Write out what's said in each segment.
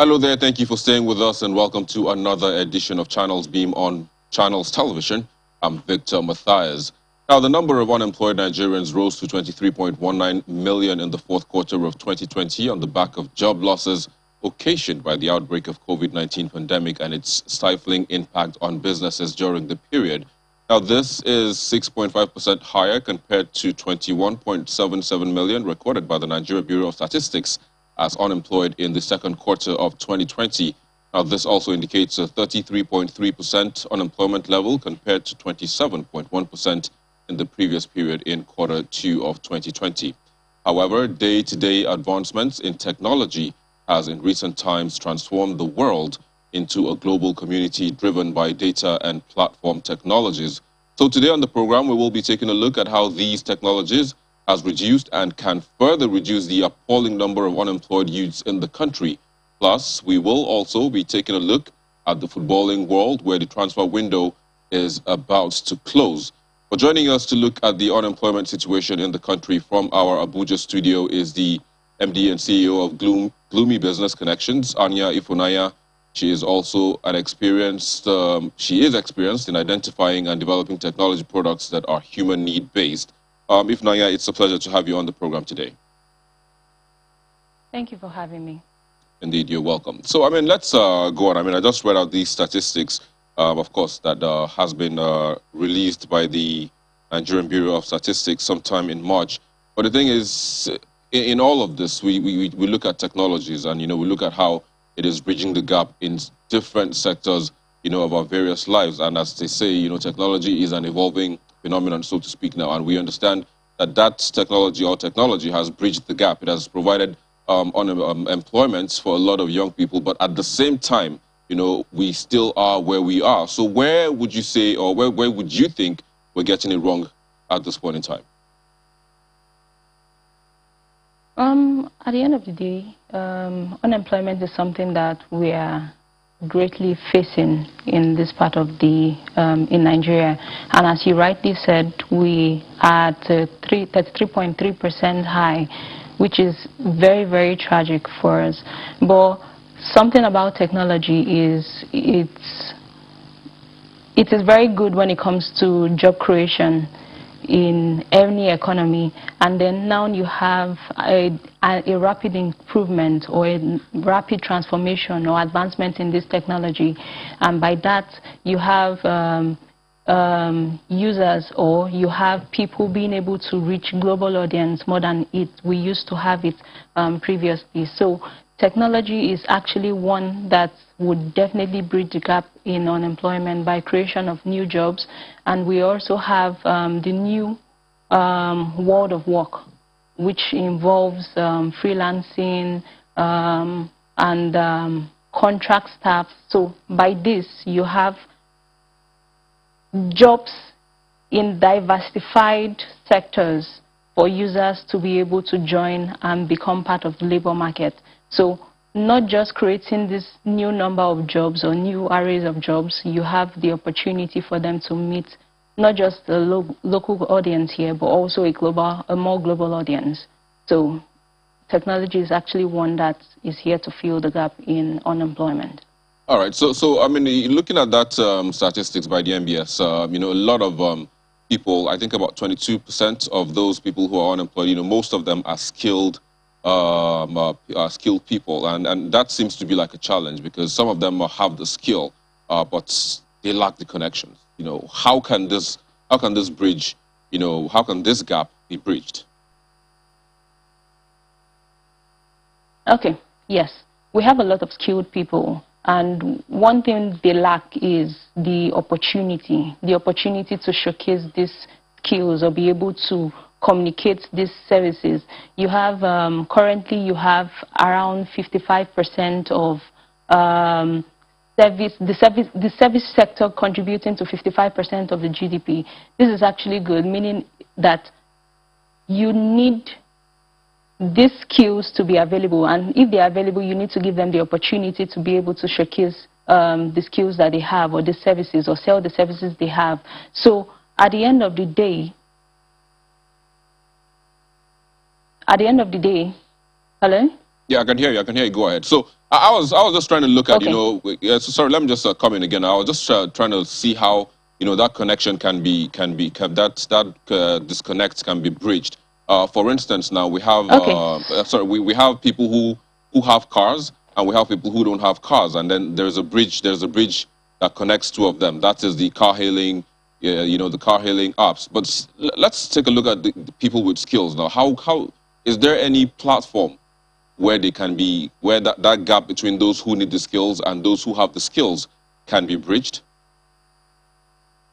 Hello there, thank you for staying with us and welcome to another edition of Channels Beam on Channels Television. I'm Victor Matthias. Now, the number of unemployed Nigerians rose to 23.19 million in the fourth quarter of 2020 on the back of job losses occasioned by the outbreak of COVID-19 pandemic and its stifling impact on businesses during the period. Now, this is 6.5% higher compared to 21.77 million recorded by the Nigeria Bureau of Statistics as unemployed in the second quarter of 2020. Now, this also indicates a 33.3% unemployment level compared to 27.1% in the previous period in quarter two of 2020. However, day-to-day advancements in technology has in recent times transformed the world into a global community driven by data and platform technologies. So today on the program, we will be taking a look at how these technologies has reduced and can further reduce the appalling number of unemployed youths in the country. Plus, we will also be taking a look at the footballing world where the transfer window is about to close. But joining us to look at the unemployment situation in the country from our Abuja studio is the MD and CEO of Gloomy Business Connections, Anya Ifunanya. She is also experienced in identifying and developing technology products that are human need based. Ifunanya, it's a pleasure to have you on the program today. Thank you for having me. Indeed, you're welcome. So, let's go on. I just read out these statistics, of course, that has been released by the Nigerian Bureau of Statistics sometime in March. But the thing is, in all of this, we look at technologies and, we look at how it is bridging the gap in different sectors, of our various lives. And as they say, technology is an evolving phenomenon, so to speak now, and we understand that technology has bridged the gap. It has provided employment for a lot of young people, but at the same time, we still are where we are. So where would you say, or where would you think we're getting it wrong at this point in time? At the end of the day, unemployment is something that we are greatly facing in this part of the in Nigeria, and as you rightly said, we are at 33.3% high, which is very, very tragic for us. But something about technology is it is very good when it comes to job creation in any economy, and then now you have a rapid improvement or a rapid transformation or advancement in this technology, and by that you have users, or you have people being able to reach global audience more than we used to have it previously. So technology is actually one that would definitely bridge the gap in unemployment by creation of new jobs. And we also have the new world of work, which involves freelancing and contract staff. So by this, you have jobs in diversified sectors for users to be able to join and become part of the labor market. So not just creating this new number of jobs or new arrays of jobs, you have the opportunity for them to meet not just the local audience here, but also a more global audience. So technology is actually one that is here to fill the gap in unemployment. All right. So looking at that statistics by the NBS, a lot of people, I think about 22% of those people who are unemployed, most of them are skilled people, and that seems to be like a challenge because some of them have the skill, but they lack the connections. How can this bridge, how can this gap be bridged? Okay, yes, we have a lot of skilled people, and one thing they lack is the opportunity to showcase these skills or be able to communicate these services. You have currently you have around 55% of the service sector contributing to 55% of the GDP. This is actually good, meaning that you need these skills to be available, and if they are available, you need to give them the opportunity to be able to showcase the skills that they have, or the services, or sell the services they have. So at the end of the day, hello? Yeah, I can hear you. Go ahead. So I was just trying to look at, Okay. yeah, so sorry, let me just come in again. I was just trying to see how, that connection that disconnect can be bridged. For instance, now we have, Okay. sorry, we have people who have cars, and we have people who don't have cars, and then there's a bridge that connects two of them. That is the car hailing, yeah, the car hailing apps. But let's take a look at the people with skills now. How is there any platform where they can be, where that gap between those who need the skills and those who have the skills can be bridged?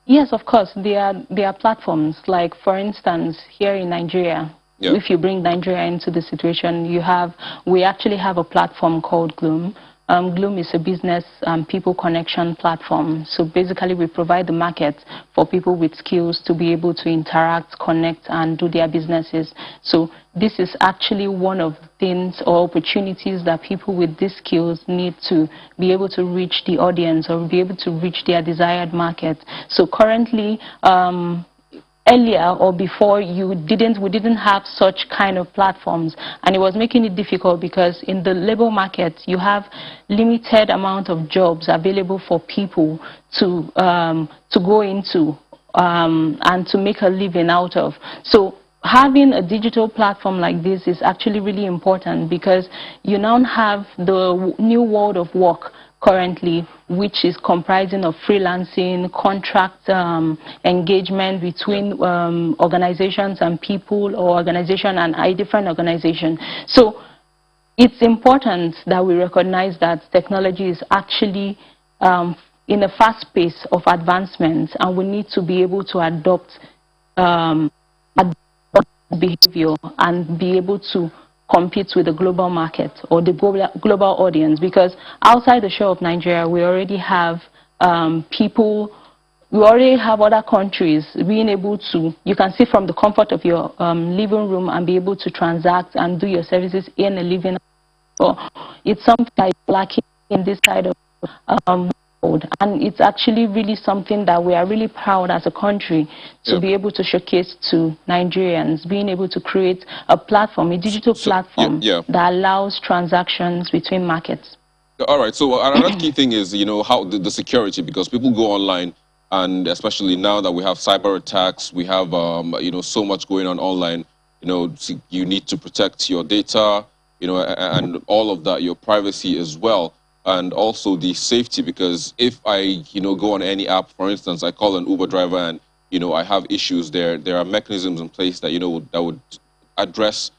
Yes, of course. There are platforms like, for instance, here in Nigeria. Yeah. If you bring Nigeria into the situation, we actually have a platform called Gloom. Gloom is a business people connection platform. So basically, we provide the market for people with skills to be able to interact, connect, and do their businesses. So this is actually one of the things or opportunities that people with these skills need to be able to reach the audience or be able to reach their desired market. So currently, earlier or before, we didn't have such kind of platforms, and it was making it difficult because in the labor market you have limited amount of jobs available for people to go into and to make a living out of. So having a digital platform like this is actually really important because you now have the new world of work currently, which is comprising of freelancing, contract engagement between organizations and people, or organization and a different organization. So it's important that we recognize that technology is actually in a fast pace of advancement, and we need to be able to adopt behavior and be able to compete with the global market or the global audience, because outside the shore of Nigeria, we already have people, we already have other countries being able to, you can see from the comfort of your living room and be able to transact and do your services in a living. So it's something that is lacking in this side of world, and it's actually really something that we are really proud as a country to be able to showcase to Nigerians, being able to create a platform, a digital platform that allows transactions between markets. All right, so another key thing is, how the security, because people go online, and especially now that we have cyber attacks, we have, so much going on online, you need to protect your data, and all of that, your privacy as well. And also the safety, because if I, go on any app, for instance, I call an Uber driver and, I have issues there, there are mechanisms in place that, that would address,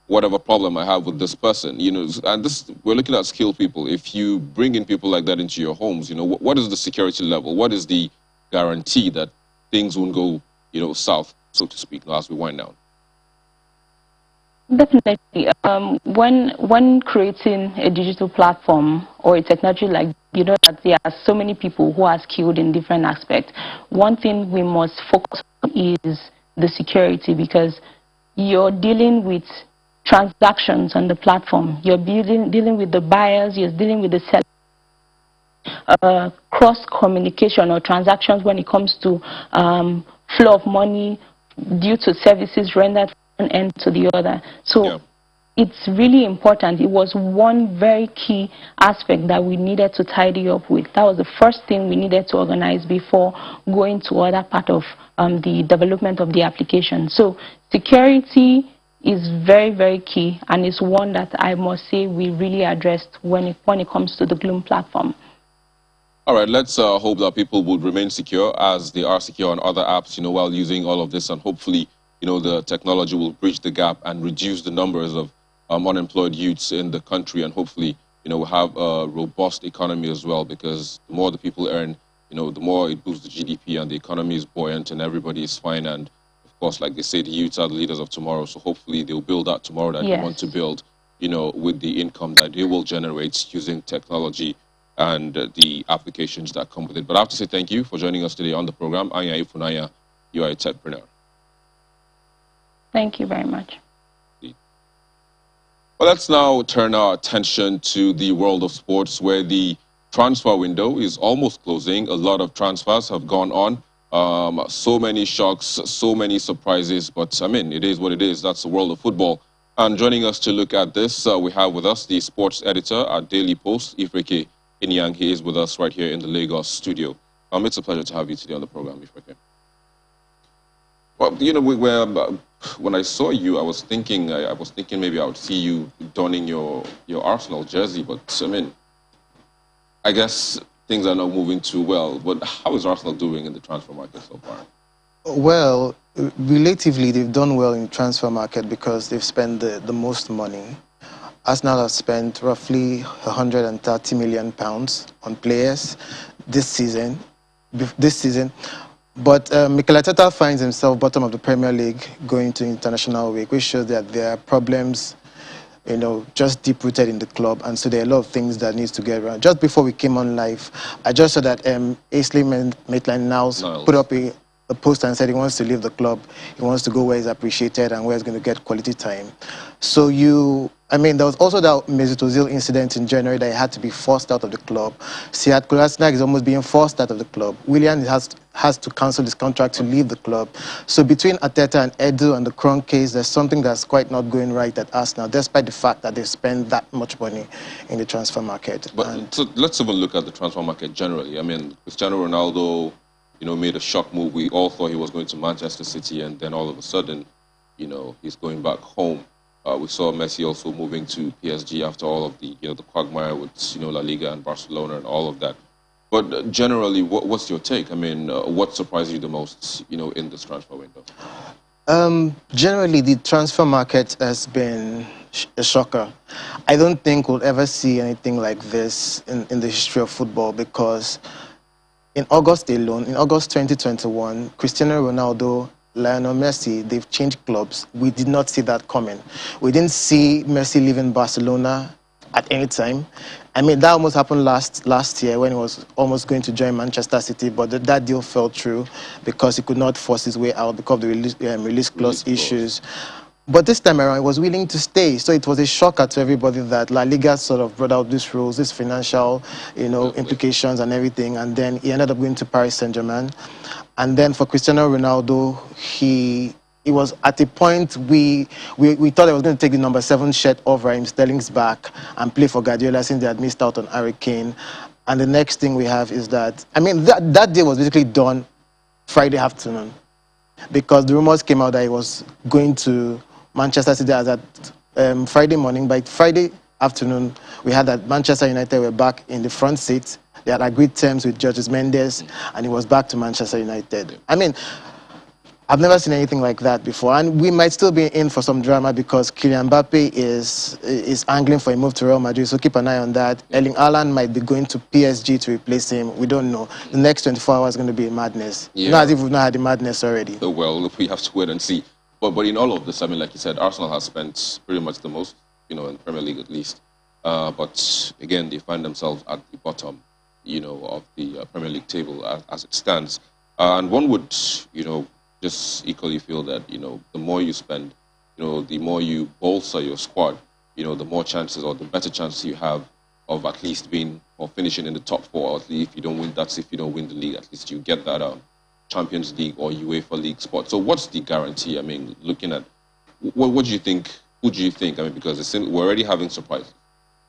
whatever problem I have with this person, and we're looking at skilled people. If you bring in people like that into your homes, what is the security level? What is the guarantee that things won't go, south, so to speak, as we wind down? Definitely. When creating a digital platform or a technology like, that there are so many people who are skilled in different aspects, one thing we must focus on is the security, because you're dealing with transactions on the platform. You're dealing with the buyers, you're dealing with the sellers. Cross communication or transactions when it comes to flow of money due to services rendered one end to the other. So it's really important. It was one very key aspect that we needed to tidy up with. That was the first thing we needed to organize before going to other part of the development of the application. So security is very, very key, and it's one that I must say we really addressed when it comes to the Gloom platform. All right, let's hope that people would remain secure as they are secure on other apps, while using all of this, and hopefully the technology will bridge the gap and reduce the numbers of unemployed youths in the country, and hopefully, we'll have a robust economy as well, because the more the people earn, the more it boosts the GDP, and the economy is buoyant and everybody is fine. And of course, like they say, the youths are the leaders of tomorrow, so hopefully they'll build that tomorrow that they want to build, with the income that they will generate using technology and the applications that come with it. But I have to say thank you for joining us today on the program. Anya Ifunanya, you are a techpreneur. Thank you very much. Well, let's now turn our attention to the world of sports, where the transfer window is almost closing. A lot of transfers have gone on. So many shocks, so many surprises, but I mean, it is what it is. That's the world of football. And joining us to look at this, we have with us the sports editor at Daily Post, Ifreke Inyang. He is with us right here in the Lagos studio. It's a pleasure to have you today on the program, Ifreke. Well, you know, when I saw you, I was thinking maybe I would see you donning your Arsenal jersey, but I mean, I guess things are not moving too well. But how is Arsenal doing in the transfer market so far? Well, relatively, they've done well in the transfer market because they've spent the most money. Arsenal have spent roughly £130 million on players this season. But Mikel Arteta finds himself bottom of the Premier League going to international week, which shows that there are problems, you know, just deep-rooted in the club, and so there are a lot of things that needs to get around. Just before we came on live, I just saw that Ainsley Maitland-Niles put up a post and said he wants to leave the club. He wants to go where he's appreciated and where he's going to get quality time. So there was also that Mesut Ozil incident in January that he had to be forced out of the club. Sead Kolasinac is almost being forced out of the club. Willian has to cancel his contract to leave the club. So between Arteta and Edu and the Kron case, there's something that's quite not going right at Arsenal, despite the fact that they spend that much money in the transfer market. So let's even look at the transfer market generally. I mean, Cristiano Ronaldo, you know, made a shock move. We all thought he was going to Manchester City, and then all of a sudden, you know, he's going back home. We saw Messi also moving to PSG after all of the, you know, the quagmire with, you know, La Liga and Barcelona and all of that. But generally, what's your take? I mean, what surprised you the most, you know, in this transfer window? Generally, the transfer market has been a shocker. I don't think we'll ever see anything like this in the history of football, because in August alone, in August 2021, Cristiano Ronaldo, Lionel Messi, they've changed clubs. We did not see that coming. We didn't see Messi leaving Barcelona at any time. I mean, that almost happened last year when he was almost going to join Manchester City, but that deal fell through because he could not force his way out because of the release clause issues. But this time around, he was willing to stay. So it was a shocker to everybody that La Liga sort of brought out these rules, these financial, you know, implications and everything. And then he ended up going to Paris Saint-Germain. And then for Cristiano Ronaldo, he was at a point we thought he was going to take the number 7 shirt off Raheem Sterling's back and play for Guardiola since they had missed out on Harry Kane. And the next thing we have is that, I mean, that deal was basically done Friday afternoon, because the rumors came out that he was going to Manchester City as at Friday morning. By Friday afternoon, we had that Manchester United were back in the front seat. They had agreed terms with Georges Mendes, and he was back to Manchester United. I mean, I've never seen anything like that before, and we might still be in for some drama because Kylian Mbappe is angling for a move to Real Madrid, so keep an eye on that. Erling Haaland might be going to PSG to replace him. We don't know. The next 24 hours is going to be a madness. Yeah. Not as if we've not had the madness already. Well, we have to wait and see. But in all of this, I mean, like you said, Arsenal has spent pretty much the most, you know, in the Premier League at least. But again, they find themselves at the bottom, you know, of the Premier League table as it stands. And one would, you know, just equally feel that, you know, the more you spend, you know, the more you bolster your squad, you know, the more chances or the better chances you have of at least being or finishing in the top 4. Or at least if you don't win, that's if you don't win the league, at least you get that Champions League or UEFA League spot. So what's the guarantee? I mean, looking at what do you think? Who do you think? I mean, because we're already having surprises.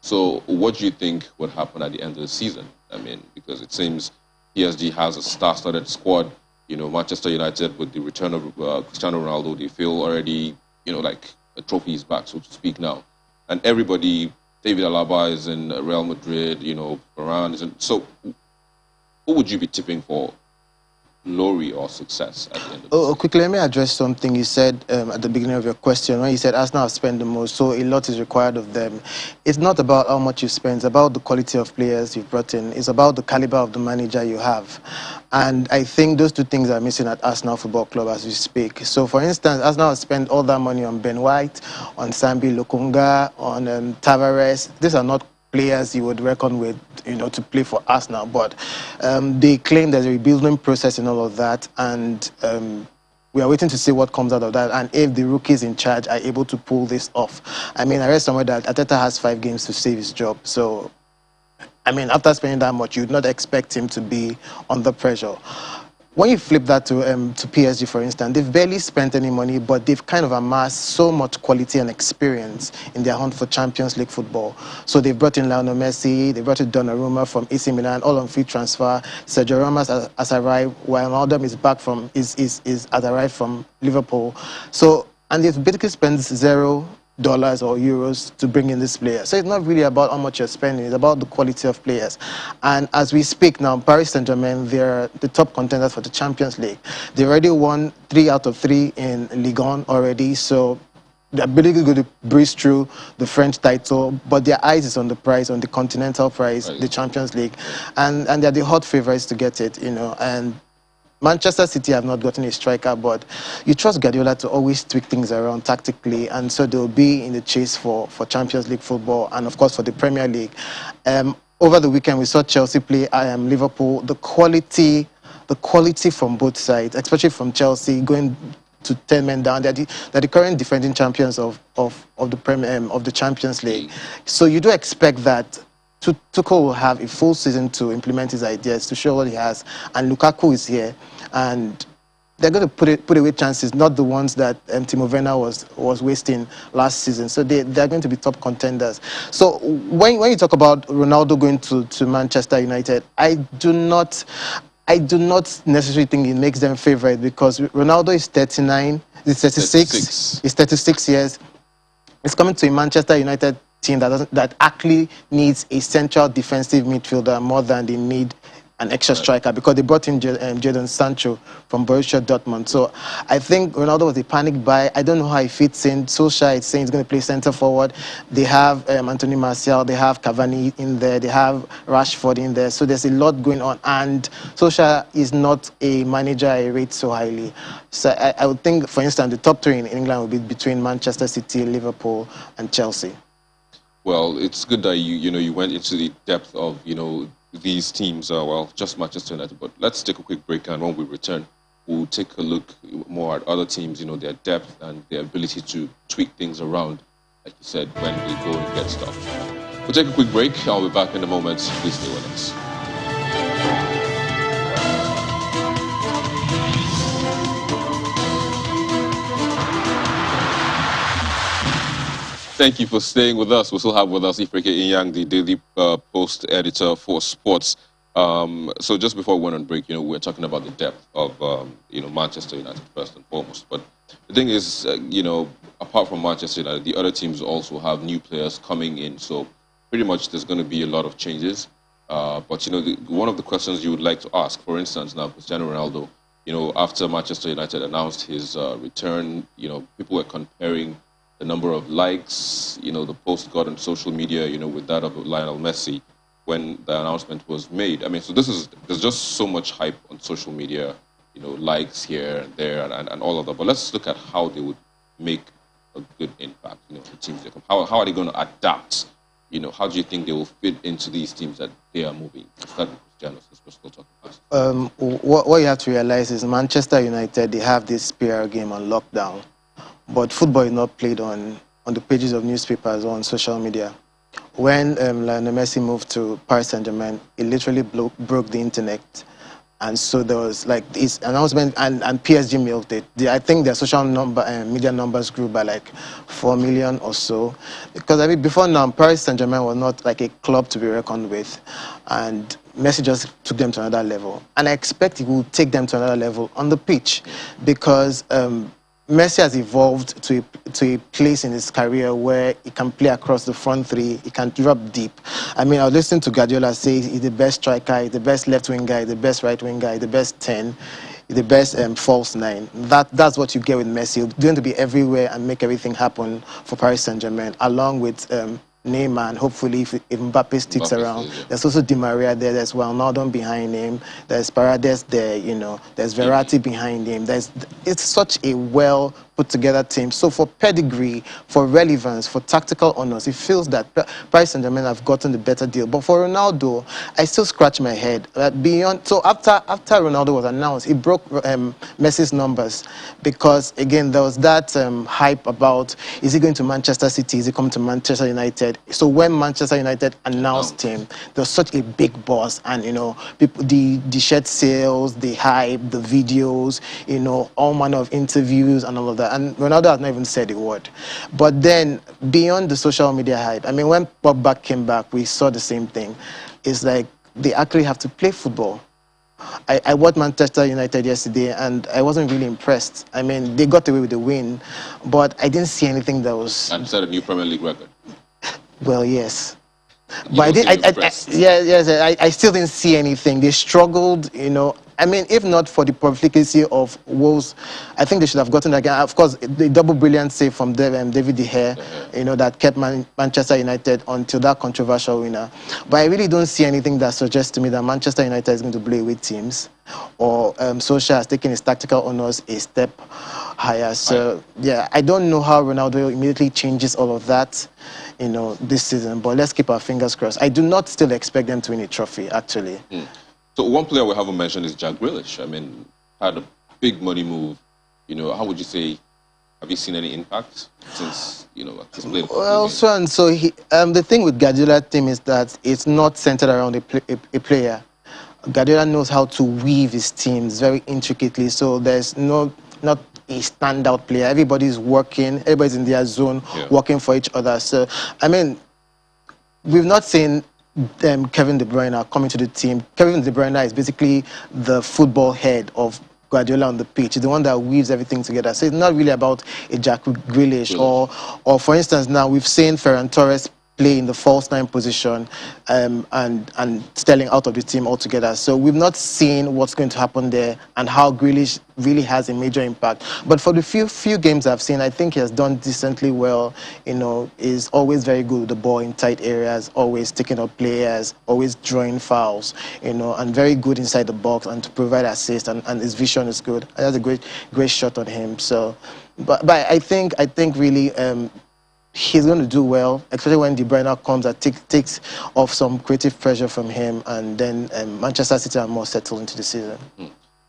So what do you think would happen at the end of the season? I mean, because it seems PSG has a star-studded squad. You know, Manchester United, with the return of Cristiano Ronaldo, they feel already, you know, like a trophy is back, so to speak, now. And everybody, David Alaba is in Real Madrid, you know, Varane is in. So who would you be tipping for glory or success at the end of the season? Quickly, let me address something you said at the beginning of your question, when you said Arsenal have spent the most, so a lot is required of them. It's not about how much you spend, it's about the quality of players you've brought in. It's about the caliber of the manager you have. And I think those two things are missing at Arsenal Football Club as we speak. So, for instance, Arsenal has spent all that money on Ben White, on Sambi Lokonga, on Tavares. These are not players you would reckon with, you know, to play for Arsenal, but they claim there's a rebuilding process and all of that, and we are waiting to see what comes out of that, and if the rookies in charge are able to pull this off. I mean, I read somewhere that Arteta has 5 games to save his job, so I mean, after spending that much, you'd not expect him to be under pressure. when you flip that to PSG, for instance, they've barely spent any money, but they've kind of amassed so much quality and experience in their hunt for Champions League football. So they brought in Lionel Messi, they brought in Donnarumma from AC Milan, all on free transfer. Sergio Ramos has arrived, while Ronaldo is back from has arrived from Liverpool. So and they've basically spent $0 or euros to bring in this player. So it's not really about how much you're spending, it's about the quality of players. And as we speak now, Paris Saint-Germain, they're the top contenders for the Champions League. They already won 3 out of 3 in Ligue 1 already, so they're basically going to breeze through the French title, but their eyes is on the prize, on the continental prize, the Champions League. And they're the hot favorites to get it, you know. And Manchester City have not gotten a striker, but you trust Guardiola to always tweak things around tactically, and so they'll be in the chase for Champions League football and, of course, for the Premier League. Over the weekend, we saw Chelsea play Liverpool. The quality from both sides, especially from Chelsea, going to 10 men down. They're the current defending champions of the Champions League. So you do expect that Tuchel will have a full season to implement his ideas, to show what he has, and Lukaku is here, and they're going to put away chances, not the ones that Timo Werner was wasting last season. So they're going to be top contenders. So when you talk about Ronaldo going to Manchester United, I do not necessarily think it makes them favorite, because Ronaldo is 39, he's 36, he's 36 years. He's coming to a Manchester United team that actually needs a central defensive midfielder more than they need an extra striker, because they brought in Jadon Sancho from Borussia Dortmund. So I think Ronaldo was a panic buy. I don't know how he fits in. Solskjaer is saying he's going to play centre forward. They have Anthony Martial, they have Cavani in there, they have Rashford in there. So there's a lot going on. And Solskjaer is not a manager I rate so highly. So I would think, for instance, the top 3 in England would be between Manchester City, Liverpool, and Chelsea. Well, it's good that you went into the depth of these teams. Well, just Manchester United. But let's take a quick break, and when we return, we'll take a look more at other teams. Their depth and their ability to tweak things around, like you said, when they go and get stuff. We'll take a quick break. I'll be back in a moment. Please stay with us. Thank you for staying with us. We still have with us Ifreke Inyang, the Daily Post editor for sports. So just before we went on break, we're talking about the depth of, Manchester United first and foremost. But the thing is, apart from Manchester United, the other teams also have new players coming in. So pretty much there's going to be a lot of changes. But, one of the questions you would like to ask, for instance, now, Cristiano Ronaldo, after Manchester United announced his return, people were comparing the number of likes, the post got on social media, with that of Lionel Messi when the announcement was made. I mean, so there's just so much hype on social media, likes here and there and all of that. But let's look at how they would make a good impact, the teams they come. How are they going to adapt? How do you think they will fit into these teams that they are moving? Start with Cristiano, since we're still talking about. What you have to realize is Manchester United, they have this PR game on lockdown. But football is not played on the pages of newspapers or on social media. When Lionel Messi moved to Paris Saint-Germain, it literally broke the internet. And so there was like this announcement, and PSG milked it. I think their social media numbers grew by like 4 million or so. Because I mean, before now, Paris Saint-Germain was not like a club to be reckoned with. And Messi just took them to another level. And I expect he will take them to another level on the pitch, because Messi has evolved to a place in his career where he can play across the front 3, he can drop deep. I mean, I was listening to Guardiola say he's the best striker, he's the best left wing guy, the best right wing guy, the best 10, the best false 9. That's what you get with Messi. He's going to be everywhere and make everything happen for Paris Saint-Germain, along with Neymar, and hopefully if Mbappe sticks around. There's also Di Maria there, there's Wijnaldum behind him, there's Paredes there, there's Verratti behind him. It's such a well put together teams. So for pedigree, for relevance, for tactical honors, it feels that Paris Saint-Germain have gotten the better deal. But for Ronaldo, I still scratch my head. So after Ronaldo was announced, he broke Messi's numbers because, again, there was that hype about, is he going to Manchester City, is he coming to Manchester United? So when Manchester United announced him, there was such a big buzz, and people, the shirt sales, the hype, the videos, all manner of interviews and all of that. And Ronaldo has not even said a word. But then beyond the social media hype, I mean, when Pogba came back, we saw the same thing. It's like they actually have to play football. I watched Manchester United yesterday, and I wasn't really impressed. I mean, they got away with the win, but I didn't see anything that was... And set a new Premier League record. Well, yes. But I still didn't see anything. They struggled, I mean, if not for the profligacy of Wolves, I think they should have gotten again. Of course, the double brilliant save from David De Gea, that kept Manchester United until that controversial winner. But I really don't see anything that suggests to me that Manchester United is going to play with teams, or Solskjaer has taken his tactical honors a step higher. So, yeah, I don't know how Ronaldo immediately changes all of that, this season. But let's keep our fingers crossed. I do not still expect them to win a trophy, actually. So one player we haven't mentioned is Jack Grealish. I mean, had a big money move. How would you say, have you seen any impact since, he's played? Well, so the thing with Guardiola team is that it's not centered around a player. Guardiola knows how to weave his teams very intricately, so there's not a standout player. Everybody's working, everybody's in their zone, working for each other. So, I mean, we've not seen Kevin De Bruyne coming to the team. Kevin De Bruyne is basically the football head of Guardiola on the pitch. He's the one that weaves everything together. So it's not really about a Jack Grealish. Or for instance, now we've seen Ferran Torres play in the false nine position, and Sterling out of the team altogether. So we've not seen what's going to happen there and how Grealish really has a major impact. But for the few games I've seen, I think he has done decently well. Is always very good with the ball in tight areas, always taking up players, always drawing fouls, and very good inside the box and to provide assist, and his vision is good. He has a great shot on him. So, but I think really, he's going to do well, especially when De Bruyne comes and takes off some creative pressure from him, and then Manchester City are more settled into the season.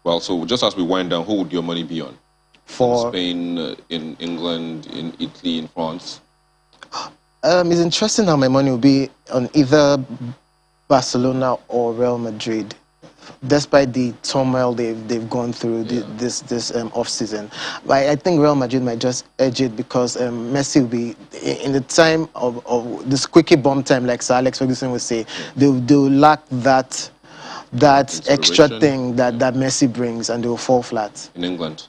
Well, so just as we wind down, who would your money be on? For in Spain, in England, in Italy, in France? It's interesting how my money will be on either Barcelona or Real Madrid, despite the turmoil they've gone through this off-season. But I think Real Madrid might just edge it because Messi will be, in the time of this quickie bomb time, like Sir Alex Ferguson would say, they'll lack that extra thing that Messi brings, and they will fall flat. In England?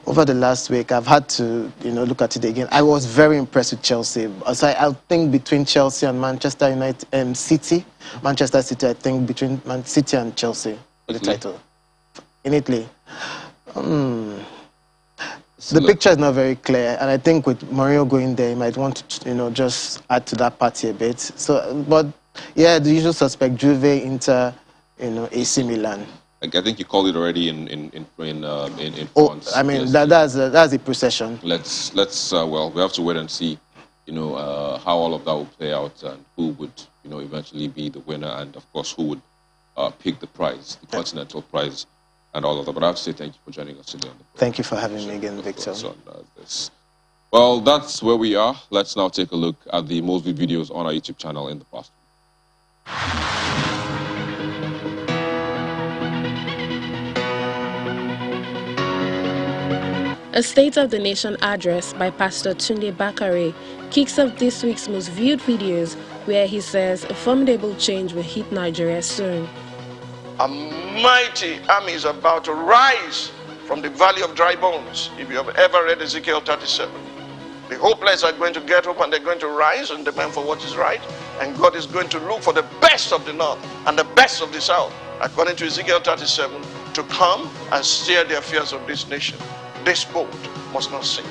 Over the last week, I've had to, look at it again. I was very impressed with Chelsea. So I think between Chelsea and Manchester United, City, Manchester City, I think between Man City and Chelsea for the title. In Italy. The picture is not very clear, and I think with Mourinho going there, he might want to, just add to that party a bit. So, but yeah, the usual suspect: Juve, Inter, AC Milan. I think you called it already in France. Oh, I mean, that's a procession. Let's well, we have to wait and see, how all of that will play out, and who would, eventually be the winner, and of course who would pick the prize, the continental prize, and all of that. But I have to say thank you for joining us today. Thank you for having me again, Victor. Well, that's where we are. Let's now take a look at the most viewed videos on our YouTube channel in the past. A State of the Nation address by Pastor Tunde Bakare kicks off this week's most viewed videos, where he says a formidable change will hit Nigeria soon. A mighty army is about to rise from the valley of dry bones. If you have ever read Ezekiel 37, the hopeless are going to get up and they're going to rise and demand for what is right. And God is going to look for the best of the north and the best of the south, according to Ezekiel 37, to come and steer the affairs of this nation. This boat must not sink.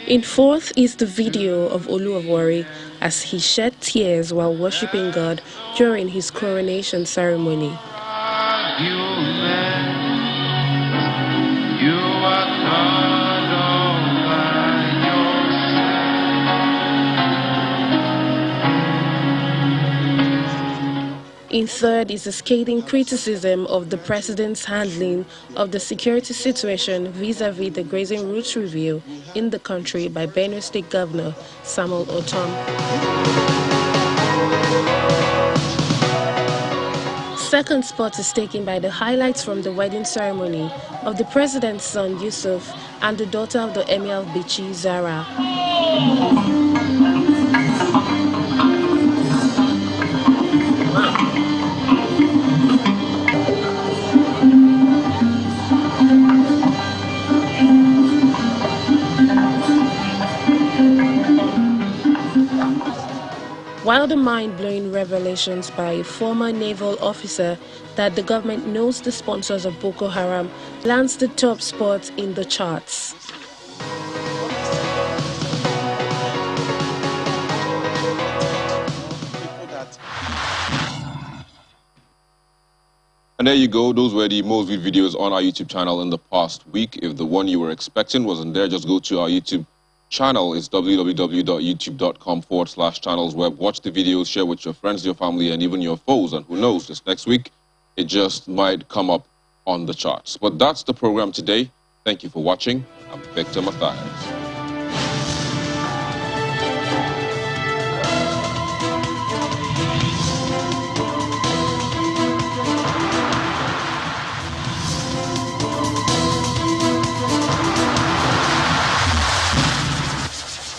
In fourth is the video of Olu of Warri as he shed tears while worshipping God during his coronation ceremony. In third is a scathing criticism of the president's handling of the security situation vis-a-vis the grazing routes review in the country by Benue State Governor Samuel Ortom. Second spot is taken by the highlights from the wedding ceremony of the president's son Yusuf and the daughter of the Emir of Bichi, Zara. While the mind-blowing revelations by a former naval officer that the government knows the sponsors of Boko Haram lands the top spot in the charts. And there you go. Those were the most viewed videos on our YouTube channel in the past week. If the one you were expecting wasn't there, just go to our YouTube channel. It's www.youtube.com/channelsweb. Watch the videos, share with your friends, your family, and even your foes. And who knows, this next week, it just might come up on the charts. But that's the program today. Thank you for watching. I'm Victor Matthias.